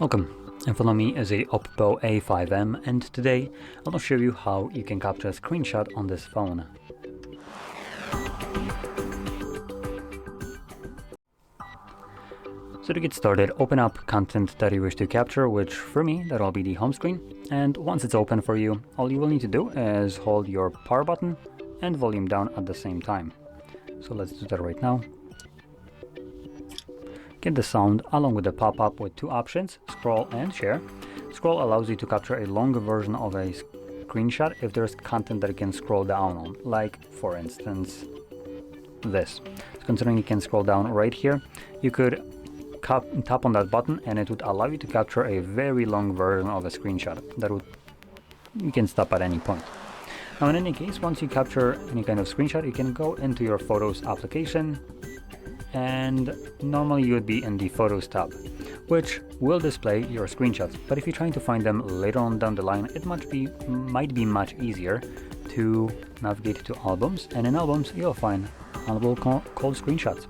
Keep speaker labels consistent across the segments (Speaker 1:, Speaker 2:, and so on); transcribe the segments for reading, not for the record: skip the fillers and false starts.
Speaker 1: Welcome, in front of me is a OPPO A5m, and today I'll show you how you can capture a screenshot on this phone. So to get started, open up content that you wish to capture, which for me, that'll be the home screen. And once it's open for you, all you will need to do is hold your power button and volume down at the same time. So let's do that right now. Get the sound along with the pop-up with two options, scroll and share. Scroll allows you to capture a longer version of a screenshot if there's content that you can scroll down on, like for instance this. So considering you can scroll down right here, you could tap on that button and it would allow you to capture a very long version of a screenshot that you can stop at any point. Now in any case, once you capture any kind of screenshot, you can go into your Photos application, and normally you would be in the Photos tab, which will display your screenshots. But if you're trying to find them later on down the line, it might be much easier to navigate to Albums, and in Albums you'll find an album called Screenshots.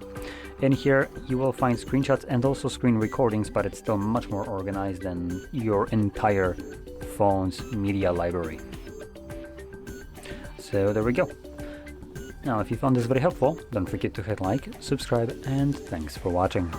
Speaker 1: In here you will find screenshots and also screen recordings, but it's still much more organized than your entire phone's media library. So there we go. Now, if you found this very helpful, don't forget to hit like, subscribe, and thanks for watching.